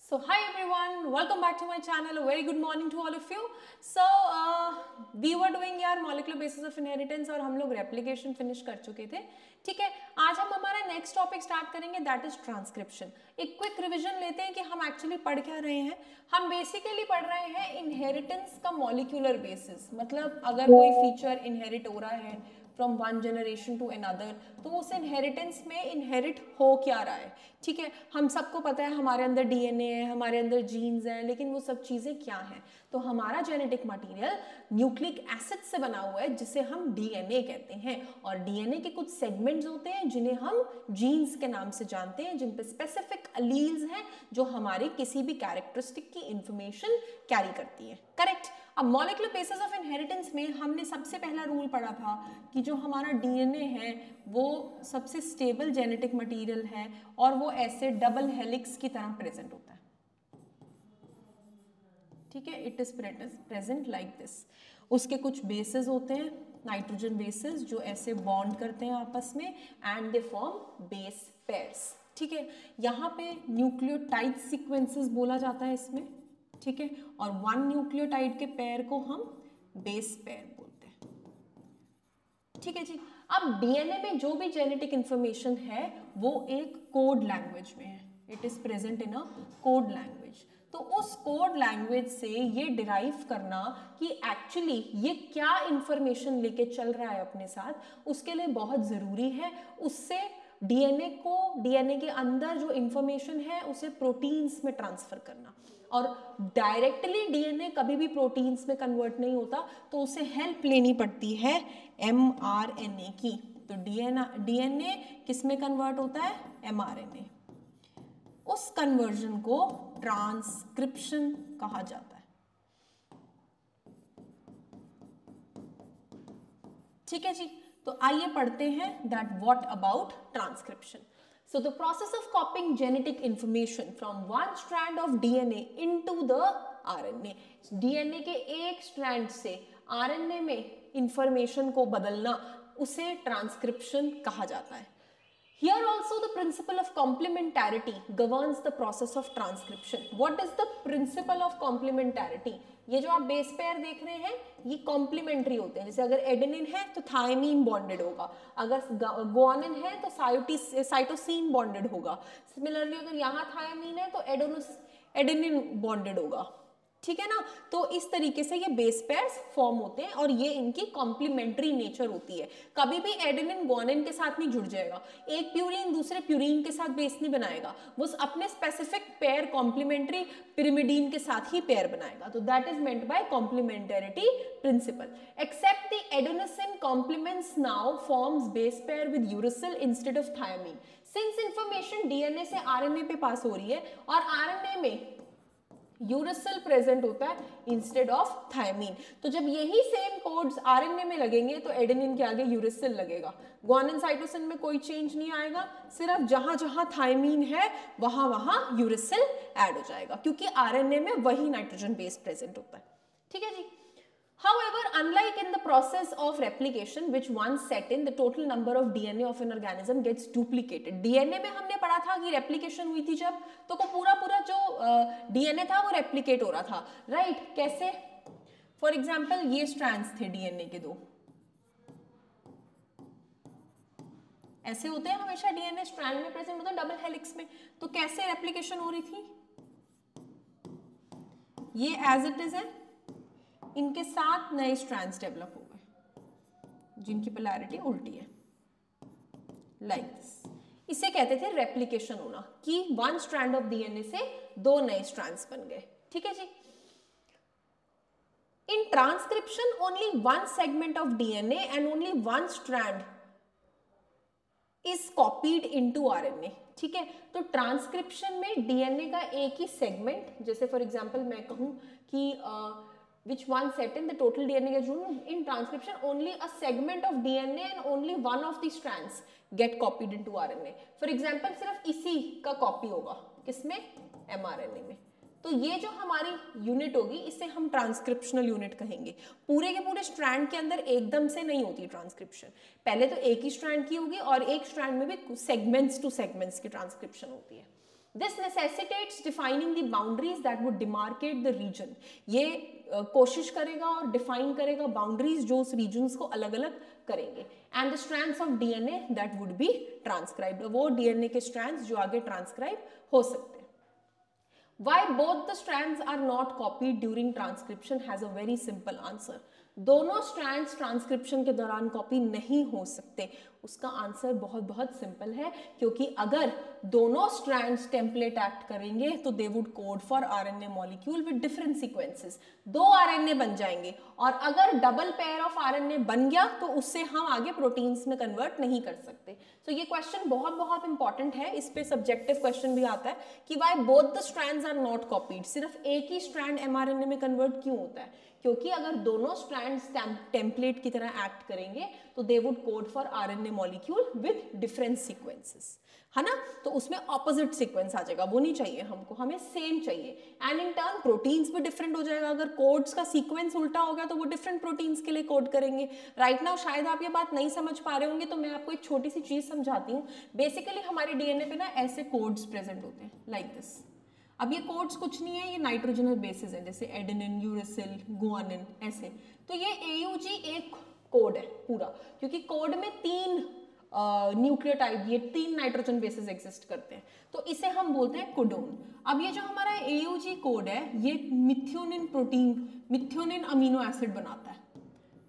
So hi everyone, welcome back to my channel. A very good morning to all of you. So we were doing यार molecular basis of inheritance और हम लोग replication finish कर चुके थे. ठीक है, आज हम हमारा next topic start करेंगे, that is transcription. एक quick revision लेते हैं कि हम actually पढ़ क्या रहे हैं. हम basically पढ़ रहे हैं inheritance का molecular basis. मतलब अगर कोई feature inherit हो रहा है from one generation to another, तो उस इनहेरिटेंस में इनहेरिट हो क्या रहा है. ठीक है, हम सबको पता है हमारे अंदर डीएनए है, हमारे अंदर जीन्स हैं, लेकिन वो सब चीज़ें क्या हैं. तो हमारा जेनेटिक मटेरियल न्यूक्लिक एसिड से बना हुआ है जिसे हम डीएनए कहते हैं. और डीएनए के कुछ सेगमेंट्स होते हैं जिन्हें हम जीन्स के नाम से जानते हैं, जिन पे स्पेसिफिक अलील्स हैं जो हमारे किसी भी कैरेक्टरिस्टिक की इंफॉर्मेशन कैरी करती है. करेक्ट. अब मॉलिक्यूलर बेसिस ऑफ इनहेरिटेंस में हमने सबसे पहला रूल पढ़ा था कि जो हमारा डीएनए है वो सबसे स्टेबल जेनेटिक मटेरियल है और वो ऐसे डबल हेलिक्स की तरह प्रेजेंट होता है. ठीक है, it is present like this. उसके कुछ बेसेस होते हैं, नाइट्रोजन बेसेस, जो ऐसे बॉन्ड करते हैं आपस में and they form base pairs. ठीक है, यहाँ पे न्यूक्लियोटाइड सीक्वेंसेस बोला जाता है इसमें. ठीक है, और वन न्यूक्लियोटाइड के पेयर को हम बेस पेयर बोलते हैं. ठीक है जी. अब डीएनए में जो भी जेनेटिक इंफॉर्मेशन है वो एक कोड लैंग्वेज में है. It is present in a code language. तो उस कोड लैंग्वेज से ये डिराइव करना कि एक्चुअली ये क्या इंफॉर्मेशन लेके चल रहा है अपने साथ, उसके लिए बहुत जरूरी है. उससे डीएनए के अंदर जो इंफॉर्मेशन है उसे प्रोटीन्स में ट्रांसफर करना. और डायरेक्टली डीएनए कभी भी प्रोटीन्स में कन्वर्ट नहीं होता, तो उसे हेल्प लेनी पड़ती है एमआरएनए की. तो डीएनए किस में कन्वर्ट होता है? एमआरएनए. उस कन्वर्जन को ट्रांसक्रिप्शन कहा जाता है. ठीक है जी. तो आइए पढ़ते हैं that what about transcription. So the process of copying genetic information from one strand of DNA into the RNA. DNA के एक स्ट्रैंड से RNA में इंफॉर्मेशन को बदलना, उसे ट्रांसक्रिप्शन कहा जाता है. Here also the principle of complementarity governs the process of transcription. What is the principle of complementarity? ये जो आप बेस पेयर देख रहे हैं ये कॉम्प्लीमेंट्री होते हैं. जैसे अगर एडेनिन है तो थायमीन बॉन्डेड होगा, अगर गुआनिन है तो साइटोसिन बॉन्डेड होगा. सिमिलरली अगर यहाँ थायमीन है तो एडेनिन बॉन्डेड होगा. ठीक है ना. तो इस तरीके से ये बेस पेयर्स फॉर्म होते हैं और ये इनकी कॉम्प्लीमेंट्री नेचर होती है. कभी भी एडेनिन गुआनिन के साथ नहीं जुड़ जाएगा, एक प्यूरिन दूसरे प्यूरिन के साथ बेस नहीं बनाएगा, वो अपने स्पेसिफिक पेयर कॉम्प्लीमेंट्री पिरिमिडीन के साथ ही पेयर बनाएगा. तो that is meant by complementarity principle. Except the adenosine complements now forms base pair with uracil instead of thymine. Since information DNA से आरएनए पे पास हो रही है और आरएनए में यूरासिल प्रेजेंट होता है इंस्टेड ऑफ थायमीन, तो जब यही सेम कोड्स आरएनए में लगेंगे तो एडेनिन के आगे यूरासिल लगेगा. गुआनिन साइटोसिन में कोई चेंज नहीं आएगा, सिर्फ जहां जहां थायमीन है वहां वहां यूरासिल ऐड हो जाएगा, क्योंकि आरएनए में वही नाइट्रोजन बेस प्रेजेंट होता है. ठीक है जी. However, unlike in the process of replication, which once set in, the total number of DNA of an organism gets duplicated. DNA में हमने पढ़ा था कि replication हुई थी जब, तो को पूरा जो DNA था वो replicate हो रहा था, right? कैसे? For example, ये strands थे DNA के दो. ऐसे होते हैं हमेशा DNA strand में present होता है डबल हेलिक्स में. तो कैसे replication हो रही थी? ये as it is है, इनके साथ नए स्ट्रैंड्स डेवलप हो गए जिनकी पोलैरिटी उल्टी है, लाइक दिस. इसे कहते थे रेप्लिकेशन होना, कि वन स्ट्रैंड ऑफ डीएनए से दो नए स्ट्रैंड्स बन गए. ठीक है जी. In transcription only one segment of DNA and only one strand is copied into RNA. ठीक है. तो ट्रांसक्रिप्शन में डीएनए का एक ही सेगमेंट, जैसे फॉर एग्जांपल मैं कहूं कि which one set in the total DNA gets removed. In transcription only a segment of DNA and only one of the strands get copied into RNA. For example सिर्फ इसी का copy होगा किसमें? mRNA में. तो ये जो हमारी यूनिट होगी इसे हम ट्रांसक्रिप्शनल यूनिट कहेंगे. पूरे के पूरे स्ट्रैंड के अंदर एकदम से नहीं होती ट्रांसक्रिप्शन, पहले तो एक ही स्ट्रैंड की होगी और एक स्ट्रैंड में भी सेगमेंट्स टू सेगमेंट्स की ट्रांसक्रिप्शन होती है. This necessitates defining the boundaries that would demarcate the region. ये कोशिश करेगा और डिफाइन करेगा बाउंड्रीज जो उस रीजन्स को अलग अलग करेंगे। And the strands of DNA that would be transcribed, वो डीएनए के स्ट्रैंड्स जो आगे ट्रांसक्राइब हो सकते हैं। Why both the strands are not copied during transcription has a very simple answer. दोनों स्ट्रैंड्स ट्रांसक्रिप्शन के दौरान कॉपी नहीं हो सकते। उसका आंसर बहुत बहुत सिंपल है, क्योंकि अगर दोनों स्ट्रैंड्स टेम्पलेट एक्ट करेंगे तो they would code for RNA molecule with different sequences. 2 RNA बन जाएंगे, और अगर डबल पेयर ऑफ आरएनए बन गया तो उससे हम आगे प्रोटीन्स में कन्वर्ट नहीं कर सकते। तो ये क्वेश्चन बहुत बहुत इंपॉर्टेंट है, इस पे सब्जेक्टिव क्वेश्चन भी आता है कि why both the strands are not copied. सिर्फ एक ही स्ट्रैंड एमआरएनए में कन्वर्ट क्यों होता है? क्योंकि अगर दोनों स्ट्रैंड्स टेम्पलेट की तरह एक्ट करेंगे तो they would code for RNA molecule with different sequences, है ना। तो उसमें ऑपोजिट सीक्वेंस आ जाएगा, वो नहीं चाहिए हमको, हमें सेम चाहिए। एंड इन टर्न प्रोटीन्स भी डिफरेंट हो जाएगा। अगर कोड्स का सीक्वेंस उल्टा हो गया तो वो डिफरेंट प्रोटीन्स के लिए कोड करेंगे। राइट नाउ शायद आप ये बात नहीं समझ पा रहे होंगे, तो मैं आपको एक छोटी सी चीज समझाती हूँ। बेसिकली हमारे डीएनए पे ना ऐसे कोड्स प्रेजेंट होते हैं लाइक दिस। अब ये कोड्स कुछ नहीं है, ये नाइट्रोजनस बेसिस है, जैसे एडेनिन, यूरेसिल, गुआनिन, ऐसे। तो ये AUG एक कोड है पूरा, क्योंकि कोड में 3 न्यूक्लियोटाइड, ये 3 नाइट्रोजन बेसिस एग्जिस्ट करते हैं, तो इसे हम बोलते हैं कोडोन। अब ये जो हमारा AUG कोड है, ये methionine protein, methionine amino acid बनाता है,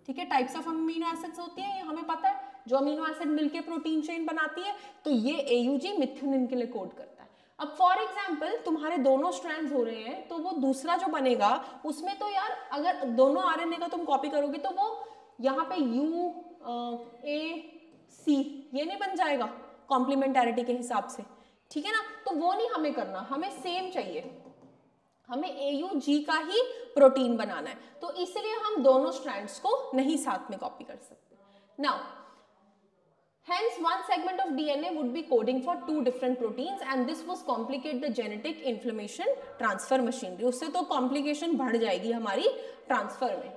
ठीक है। टाइप्स ऑफ अमीनो एसिड्स होती हैं, ये हमें पता है, जो अमीनो एसिड मिलके प्रोटीन चेन बनाती है, तो ये AUG मिथ्योनिन के लिए कोड करता है। अब फॉर एग्जाम्पल तुम्हारे दोनों स्ट्रैंड्स हो रहे हैं, तो वो दूसरा जो बनेगा उसमें तो यार अगर दोनों आरएनए का तुम कॉपी करोगे तो वो यहाँ पे UAC ये नहीं बन जाएगा कॉम्प्लीमेंटैरिटी के हिसाब से, ठीक है ना। तो वो नहीं हमें करना, हमें सेम चाहिए, हमें AUG का ही प्रोटीन बनाना है, तो इसलिए हम दोनों स्ट्रैंड्स को नहीं साथ में कॉपी कर सकते। Now hence one segment of DNA would be coding for 2 different proteins and this was complicate the genetic information transfer machinery। उससे तो complication बढ़ जाएगी हमारी ट्रांसफर में।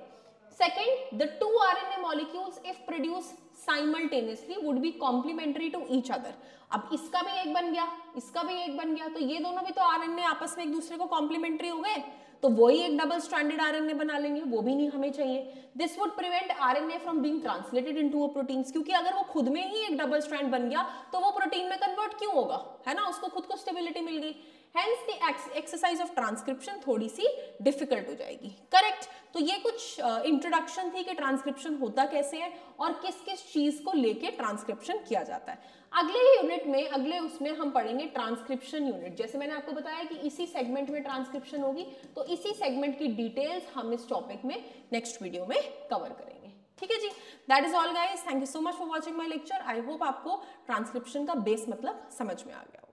Second, the 2 RNA molecules if produced simultaneously would be complementary to each other। अब इसका भी एक बन गया, इसका भी एक बन गया, तो ये दोनों भी तो RNA आपस में एक दूसरे को कॉम्प्लीमेंट्री हो गए, तो वही एक डबल स्ट्रैंडेड आरएनए बना लेंगे, वो भी नहीं हमें चाहिए। This would prevent RNA from being translated into a protein, क्योंकि अगर वो खुद में ही एक डबल स्ट्रैंड बन गया तो वो प्रोटीन में कन्वर्ट क्यों होगा, है ना, उसको खुद को स्टेबिलिटी मिल गई। Hence the exercise of transcription थोड़ी सी डिफिकल्ट हो जाएगी, करेक्ट। तो ये कुछ इंट्रोडक्शन थी कि ट्रांसक्रिप्शन होता कैसे है और किस किस चीज को लेके ट्रांसक्रिप्शन किया जाता है। अगले यूनिट में, अगले उसमें हम पढ़ेंगे ट्रांसक्रिप्शन यूनिट। जैसे मैंने आपको बताया कि इसी सेगमेंट में ट्रांसक्रिप्शन होगी, तो इसी सेगमेंट की डिटेल्स हम इस टॉपिक में नेक्स्ट वीडियो में कवर करेंगे, ठीक है जी। That is all guys, thank you so much for watching my lecture. I hope आपको ट्रांसक्रिप्शन का बेस मतलब समझ में आ गया।